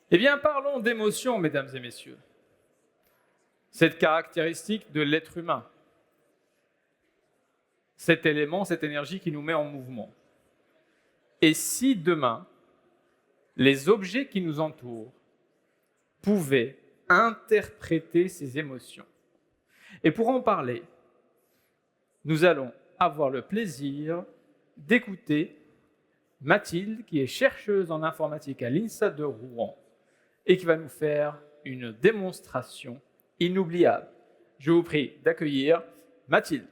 Eh bien, parlons d'émotion, mesdames et messieurs. Cette caractéristique de l'être humain, cet élément, cette énergie qui nous met en mouvement. Et si demain, les objets qui nous entourent pouvaient interpréter ces émotions? Et pour en parler, nous allons avoir le plaisir d'écouter Mathilde, qui est chercheuse en informatique à l'INSA de Rouen et qui va nous faire une démonstration inoubliable. Je vous prie d'accueillir Mathilde.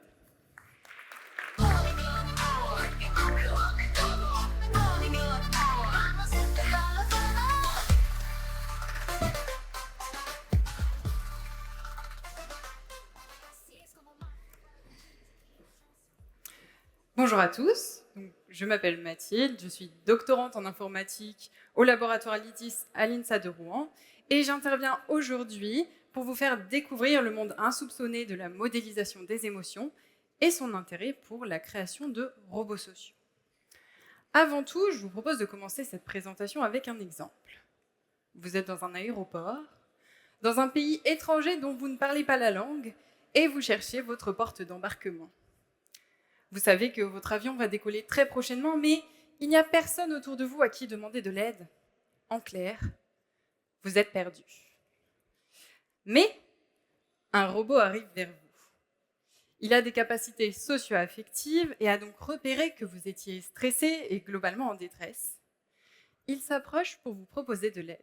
Bonjour à tous, je m'appelle Mathilde, je suis doctorante en informatique au laboratoire LITIS à l'INSA de Rouen et j'interviens aujourd'hui pour vous faire découvrir le monde insoupçonné de la modélisation des émotions et son intérêt pour la création de robots sociaux. Avant tout, je vous propose de commencer cette présentation avec un exemple. Vous êtes dans un aéroport, dans un pays étranger dont vous ne parlez pas la langue et vous cherchez votre porte d'embarquement. Vous savez que votre avion va décoller très prochainement, mais il n'y a personne autour de vous à qui demander de l'aide. En clair, vous êtes perdu. Mais un robot arrive vers vous. Il a des capacités socio-affectives et a donc repéré que vous étiez stressé et globalement en détresse. Il s'approche pour vous proposer de l'aide.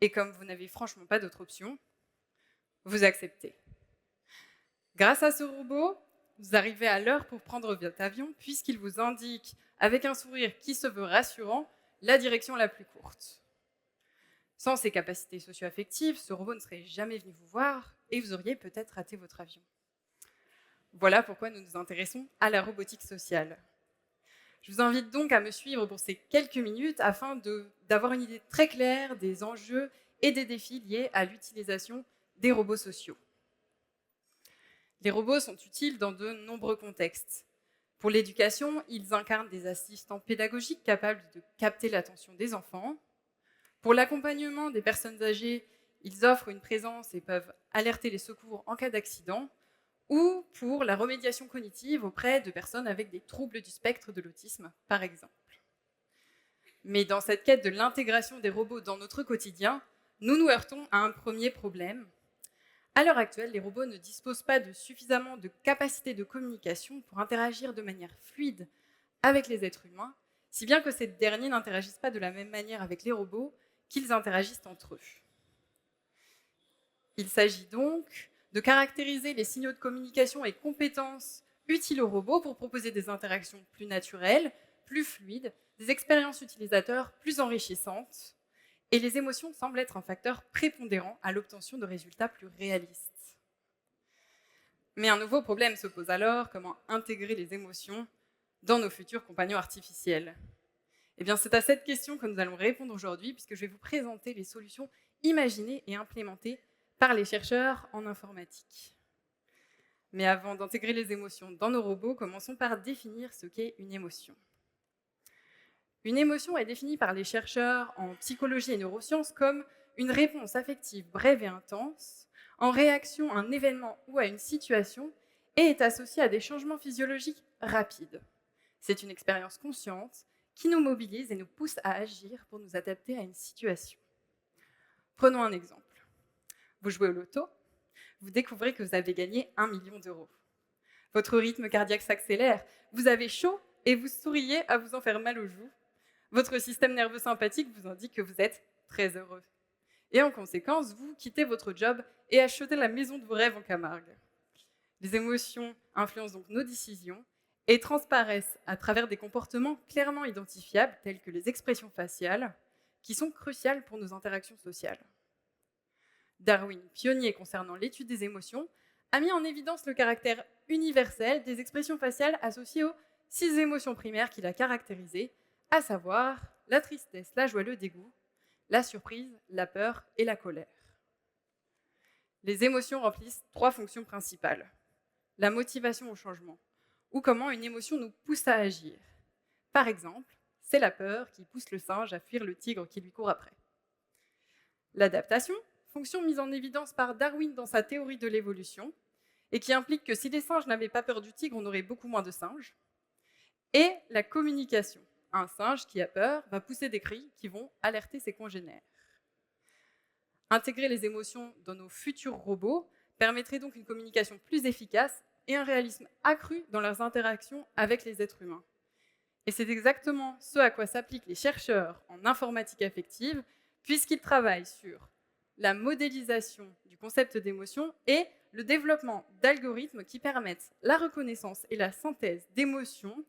Et comme vous n'avez franchement pas d'autre option, vous acceptez. Grâce à ce robot, vous arrivez à l'heure pour prendre votre avion puisqu'il vous indique, avec un sourire qui se veut rassurant, la direction la plus courte. Sans ses capacités socio-affectives, ce robot ne serait jamais venu vous voir et vous auriez peut-être raté votre avion. Voilà pourquoi nous nous intéressons à la robotique sociale. Je vous invite donc à me suivre pour ces quelques minutes afin d'avoir une idée très claire des enjeux et des défis liés à l'utilisation des robots sociaux. Les robots sont utiles dans de nombreux contextes. Pour l'éducation, ils incarnent des assistants pédagogiques capables de capter l'attention des enfants. Pour l'accompagnement des personnes âgées, ils offrent une présence et peuvent alerter les secours en cas d'accident. Ou pour la remédiation cognitive auprès de personnes avec des troubles du spectre de l'autisme, par exemple. Mais dans cette quête de l'intégration des robots dans notre quotidien, nous nous heurtons à un premier problème. À l'heure actuelle, les robots ne disposent pas de suffisamment de capacités de communication pour interagir de manière fluide avec les êtres humains, si bien que ces derniers n'interagissent pas de la même manière avec les robots qu'ils interagissent entre eux. Il s'agit donc de caractériser les signaux de communication et compétences utiles aux robots pour proposer des interactions plus naturelles, plus fluides, des expériences utilisateurs plus enrichissantes. Et les émotions semblent être un facteur prépondérant à l'obtention de résultats plus réalistes. Mais un nouveau problème se pose alors, comment intégrer les émotions dans nos futurs compagnons artificiels? Eh bien, c'est à cette question que nous allons répondre aujourd'hui, puisque je vais vous présenter les solutions imaginées et implémentées par les chercheurs en informatique. Mais avant d'intégrer les émotions dans nos robots, commençons par définir ce qu'est une émotion. Une émotion est définie par les chercheurs en psychologie et neurosciences comme une réponse affective brève et intense, en réaction à un événement ou à une situation, et est associée à des changements physiologiques rapides. C'est une expérience consciente qui nous mobilise et nous pousse à agir pour nous adapter à une situation. Prenons un exemple. Vous jouez au loto, vous découvrez que vous avez gagné 1 million d'euros. Votre rythme cardiaque s'accélère, vous avez chaud et vous souriez à vous en faire mal aux joues. Votre système nerveux sympathique vous indique que vous êtes très heureux. Et en conséquence, vous quittez votre job et achetez la maison de vos rêves en Camargue. Les émotions influencent donc nos décisions et transparaissent à travers des comportements clairement identifiables, tels que les expressions faciales, qui sont cruciales pour nos interactions sociales. Darwin, pionnier concernant l'étude des émotions, a mis en évidence le caractère universel des expressions faciales associées aux 6 émotions primaires qu'il a caractérisées, à savoir la tristesse, la joie, le dégoût, la surprise, la peur et la colère. Les émotions remplissent 3 fonctions principales. La motivation au changement, ou comment une émotion nous pousse à agir. Par exemple, c'est la peur qui pousse le singe à fuir le tigre qui lui court après. L'adaptation, fonction mise en évidence par Darwin dans sa théorie de l'évolution, et qui implique que si les singes n'avaient pas peur du tigre, on aurait beaucoup moins de singes. Et la communication. Un singe qui a peur va pousser des cris qui vont alerter ses congénères. Intégrer les émotions dans nos futurs robots permettrait donc une communication plus efficace et un réalisme accru dans leurs interactions avec les êtres humains. Et c'est exactement ce à quoi s'appliquent les chercheurs en informatique affective, puisqu'ils travaillent sur la modélisation du concept d'émotion et le développement d'algorithmes qui permettent la reconnaissance et la synthèse d'émotions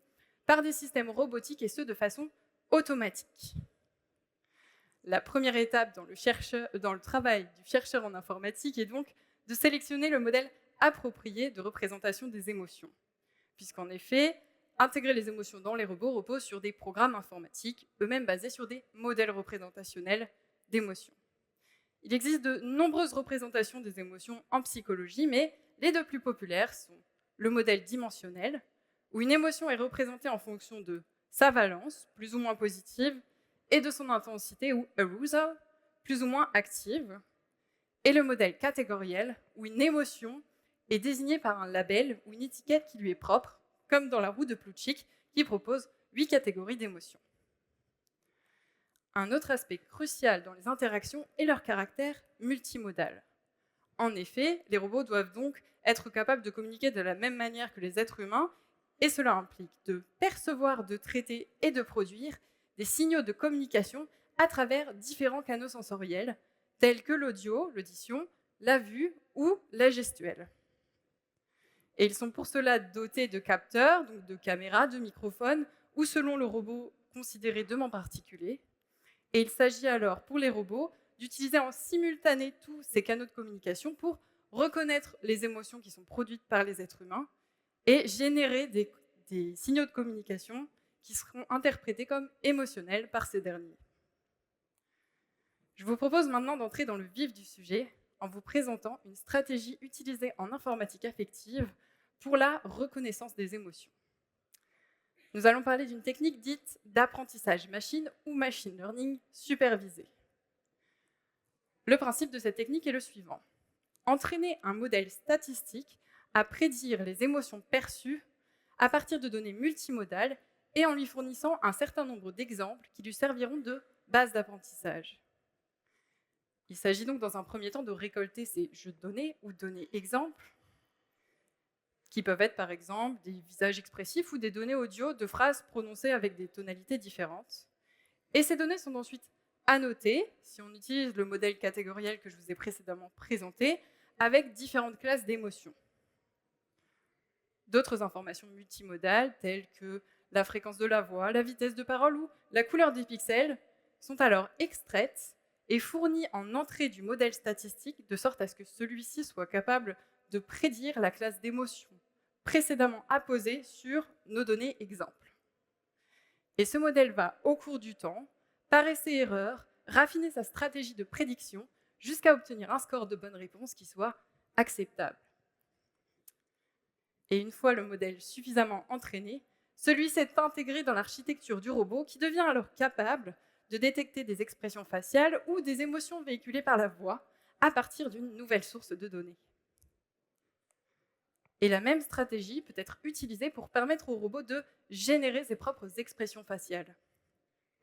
par des systèmes robotiques et ce de façon automatique. La première étape dans le travail du chercheur en informatique est donc de sélectionner le modèle approprié de représentation des émotions, puisqu'en effet, intégrer les émotions dans les robots repose sur des programmes informatiques, eux-mêmes basés sur des modèles représentationnels d'émotions. Il existe de nombreuses représentations des émotions en psychologie, mais les deux plus populaires sont le modèle dimensionnel, où une émotion est représentée en fonction de sa valence, plus ou moins positive, et de son intensité, ou arousal, plus ou moins active, et le modèle catégoriel, où une émotion est désignée par un label ou une étiquette qui lui est propre, comme dans la roue de Plutchik, qui propose 8 catégories d'émotions. Un autre aspect crucial dans les interactions est leur caractère multimodal. En effet, les robots doivent donc être capables de communiquer de la même manière que les êtres humains, et cela implique de percevoir, de traiter et de produire des signaux de communication à travers différents canaux sensoriels, tels que l'audio, l'audition, la vue ou la gestuelle. Et ils sont pour cela dotés de capteurs, donc de caméras, de microphones, ou selon le robot considéré de membres particuliers. Et il s'agit alors pour les robots d'utiliser en simultané tous ces canaux de communication pour reconnaître les émotions qui sont produites par les êtres humains et générer des signaux de communication qui seront interprétés comme émotionnels par ces derniers. Je vous propose maintenant d'entrer dans le vif du sujet en vous présentant une stratégie utilisée en informatique affective pour la reconnaissance des émotions. Nous allons parler d'une technique dite d'apprentissage machine ou machine learning supervisé. Le principe de cette technique est le suivant. Entraîner un modèle statistique à prédire les émotions perçues à partir de données multimodales et en lui fournissant un certain nombre d'exemples qui lui serviront de base d'apprentissage. Il s'agit donc dans un premier temps de récolter ces jeux de données ou données exemples, qui peuvent être par exemple des visages expressifs ou des données audio de phrases prononcées avec des tonalités différentes. Et ces données sont ensuite annotées, si on utilise le modèle catégoriel que je vous ai précédemment présenté, avec différentes classes d'émotions. D'autres informations multimodales, telles que la fréquence de la voix, la vitesse de parole ou la couleur des pixels, sont alors extraites et fournies en entrée du modèle statistique, de sorte à ce que celui-ci soit capable de prédire la classe d'émotion précédemment apposée sur nos données exemples. Et ce modèle va, au cours du temps, par essai-erreur, raffiner sa stratégie de prédiction jusqu'à obtenir un score de bonne réponse qui soit acceptable. Et une fois le modèle suffisamment entraîné, celui-ci est intégré dans l'architecture du robot qui devient alors capable de détecter des expressions faciales ou des émotions véhiculées par la voix à partir d'une nouvelle source de données. Et la même stratégie peut être utilisée pour permettre au robot de générer ses propres expressions faciales.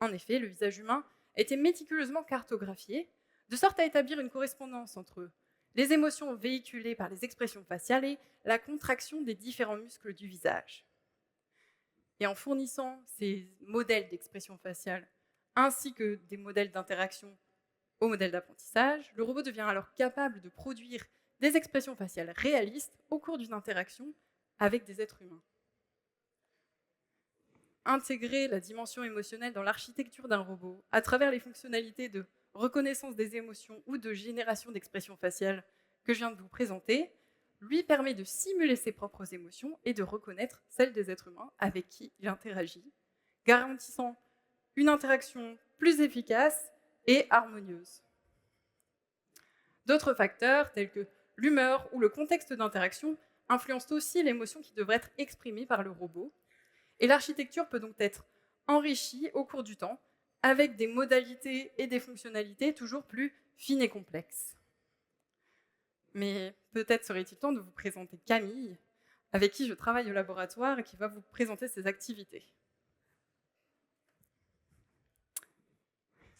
En effet, le visage humain a été méticuleusement cartographié, de sorte à établir une correspondance entre les émotions véhiculées par les expressions faciales et la contraction des différents muscles du visage. Et en fournissant ces modèles d'expression faciale ainsi que des modèles d'interaction au modèle d'apprentissage, le robot devient alors capable de produire des expressions faciales réalistes au cours d'une interaction avec des êtres humains. Intégrer la dimension émotionnelle dans l'architecture d'un robot à travers les fonctionnalités de reconnaissance des émotions ou de génération d'expressions faciales que je viens de vous présenter, lui permet de simuler ses propres émotions et de reconnaître celles des êtres humains avec qui il interagit, garantissant une interaction plus efficace et harmonieuse. D'autres facteurs, tels que l'humeur ou le contexte d'interaction, influencent aussi l'émotion qui devrait être exprimée par le robot. Et l'architecture peut donc être enrichie au cours du temps avec des modalités et des fonctionnalités toujours plus fine et complexe. Mais peut-être serait-il temps de vous présenter Camille, avec qui je travaille au laboratoire et qui va vous présenter ses activités.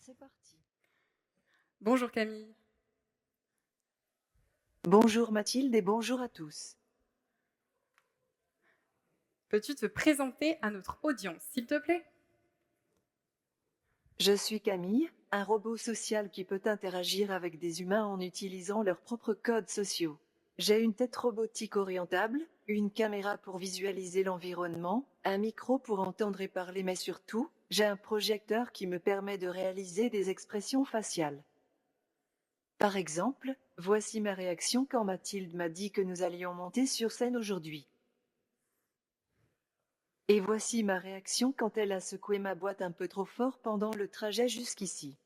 C'est parti. Bonjour Camille. Bonjour Mathilde et bonjour à tous. Peux-tu te présenter à notre audience, s'il te plaît? Je suis Camille, un robot social qui peut interagir avec des humains en utilisant leurs propres codes sociaux. J'ai une tête robotique orientable, une caméra pour visualiser l'environnement, un micro pour entendre et parler, mais surtout, j'ai un projecteur qui me permet de réaliser des expressions faciales. Par exemple, voici ma réaction quand Mathilde m'a dit que nous allions monter sur scène aujourd'hui. Et voici ma réaction quand elle a secoué ma boîte un peu trop fort pendant le trajet jusqu'ici.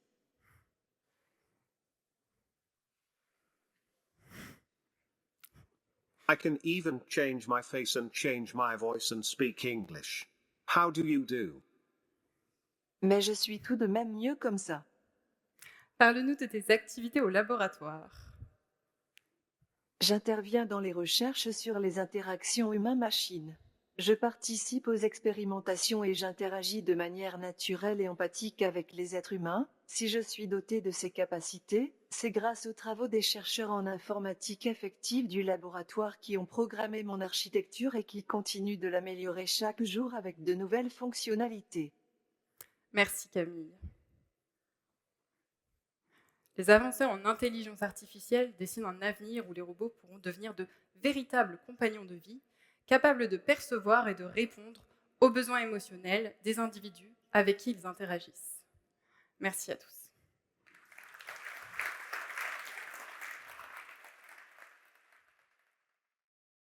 I can even change my face and change my voice and speak English. How do you do? Mais je suis tout de même mieux comme ça. Parle-nous de tes activités au laboratoire. J'interviens dans les recherches sur les interactions humain-machine. Je participe aux expérimentations et j'interagis de manière naturelle et empathique avec les êtres humains. Si je suis doté de ces capacités, c'est grâce aux travaux des chercheurs en informatique effective du laboratoire qui ont programmé mon architecture et qui continuent de l'améliorer chaque jour avec de nouvelles fonctionnalités. Merci Camille. Les avancées en intelligence artificielle dessinent un avenir où les robots pourront devenir de véritables compagnons de vie, capables de percevoir et de répondre aux besoins émotionnels des individus avec qui ils interagissent. Merci à tous.